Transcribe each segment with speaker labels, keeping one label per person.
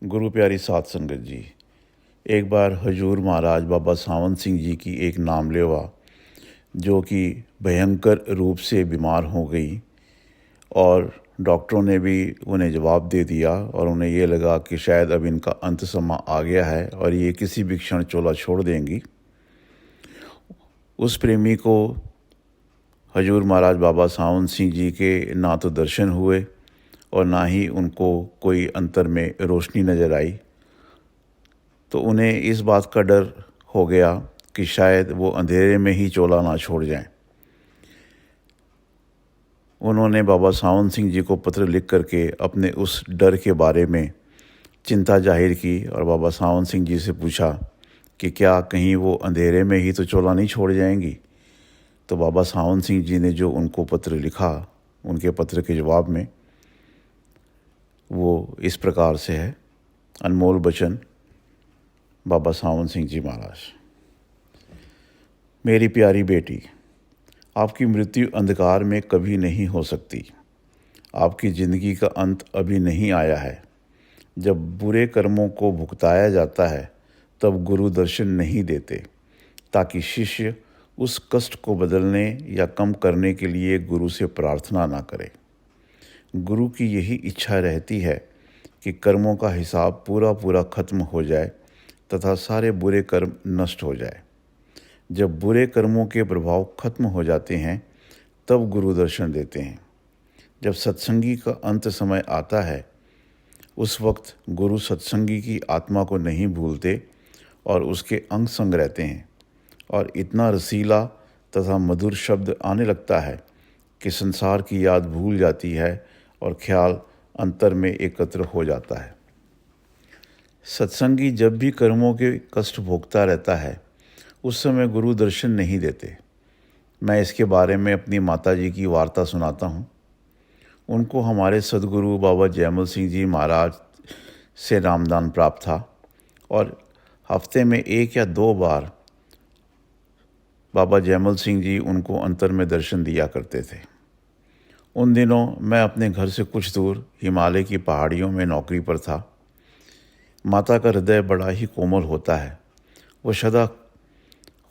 Speaker 1: गुरु प्यारी साध संगत जी, एक बार हजूर महाराज बाबा सावंत सिंह जी की एक नामलेवा जो कि भयंकर रूप से बीमार हो गई और डॉक्टरों ने भी उन्हें जवाब दे दिया और उन्हें ये लगा कि शायद अब इनका अंत समा आ गया है और ये किसी भी क्षण चोला छोड़ देंगी। उस प्रेमी को हजूर महाराज बाबा सावंत सिंह जी के ना तो दर्शन हुए और ना ही उनको कोई अंतर में रोशनी नज़र आई। तो उन्हें इस बात का डर हो गया कि शायद वो अंधेरे में ही चोला ना छोड़ जाएं। उन्होंने बाबा सावंत सिंह जी को पत्र लिख करके अपने उस डर के बारे में चिंता जाहिर की और बाबा सावंत सिंह जी से पूछा कि क्या कहीं वो अंधेरे में ही तो चोला नहीं छोड़ जाएंगी। तो बाबा सावंत सिंह जी ने जो उनको पत्र लिखा, उनके पत्र के जवाब में वो इस प्रकार से है। अनमोल बचन बाबा सावंत सिंह जी महाराज। मेरी प्यारी बेटी, आपकी मृत्यु अंधकार में कभी नहीं हो सकती। आपकी ज़िंदगी का अंत अभी नहीं आया है। जब बुरे कर्मों को भुगताया जाता है तब गुरु दर्शन नहीं देते, ताकि शिष्य उस कष्ट को बदलने या कम करने के लिए गुरु से प्रार्थना ना करे। गुरु की यही इच्छा रहती है कि कर्मों का हिसाब पूरा पूरा खत्म हो जाए तथा सारे बुरे कर्म नष्ट हो जाए। जब बुरे कर्मों के प्रभाव खत्म हो जाते हैं तब गुरु दर्शन देते हैं। जब सत्संगी का अंत समय आता है उस वक्त गुरु सत्संगी की आत्मा को नहीं भूलते और उसके अंग संग रहते हैं और इतना रसीला तथा मधुर शब्द आने लगता है कि संसार की याद भूल जाती है और ख्याल अंतर में एकत्र हो जाता है। सत्संगी जब भी कर्मों के कष्ट भोगता रहता है उस समय गुरु दर्शन नहीं देते। मैं इसके बारे में अपनी माता जी की वार्ता सुनाता हूँ। उनको हमारे सदगुरु बाबा जयमल सिंह जी महाराज से नामदान प्राप्त था और हफ्ते में 1 या 2 बार बाबा जयमल सिंह जी उनको अंतर में दर्शन दिया करते थे। उन दिनों मैं अपने घर से कुछ दूर हिमालय की पहाड़ियों में नौकरी पर था। माता का हृदय बड़ा ही कोमल होता है। वो सदा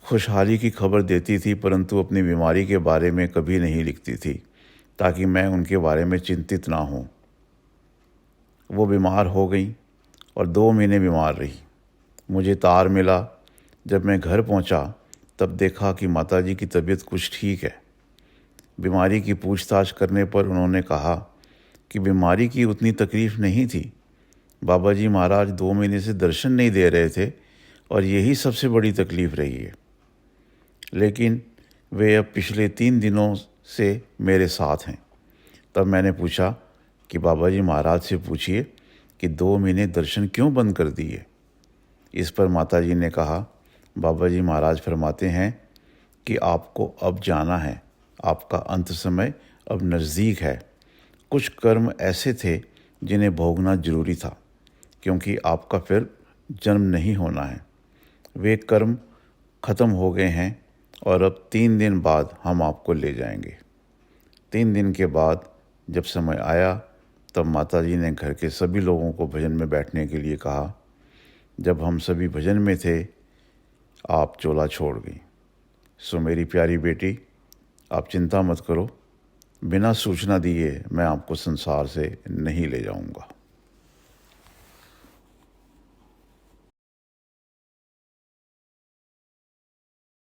Speaker 1: खुशहाली की खबर देती थी, परंतु अपनी बीमारी के बारे में कभी नहीं लिखती थी ताकि मैं उनके बारे में चिंतित ना हूँ। वो बीमार हो गई और 2 महीने बीमार रही। मुझे तार मिला। जब मैं घर पहुँचा तब देखा कि माताजी की तबीयत कुछ ठीक है। बीमारी की पूछताछ करने पर उन्होंने कहा कि बीमारी की उतनी तकलीफ़ नहीं थी। बाबा जी महाराज 2 महीने से दर्शन नहीं दे रहे थे और यही सबसे बड़ी तकलीफ़ रही है। लेकिन वे अब पिछले 3 दिनों से मेरे साथ हैं। तब मैंने पूछा कि बाबा जी महाराज से पूछिए कि 2 महीने दर्शन क्यों बंद कर दिए। इस पर माताजी ने कहा, बाबा जी महाराज फरमाते हैं कि आपको अब जाना है, आपका अंत समय अब नज़दीक है। कुछ कर्म ऐसे थे जिन्हें भोगना जरूरी था, क्योंकि आपका फिर जन्म नहीं होना है। वे कर्म ख़त्म हो गए हैं और अब 3 दिन बाद हम आपको ले जाएंगे। 3 दिन के बाद जब समय आया तब माताजी ने घर के सभी लोगों को भजन में बैठने के लिए कहा। जब हम सभी भजन में थे आप चोला छोड़ गई। सो मेरी प्यारी बेटी, आप चिंता मत करो। बिना सूचना दिए मैं आपको संसार से नहीं ले जाऊंगा।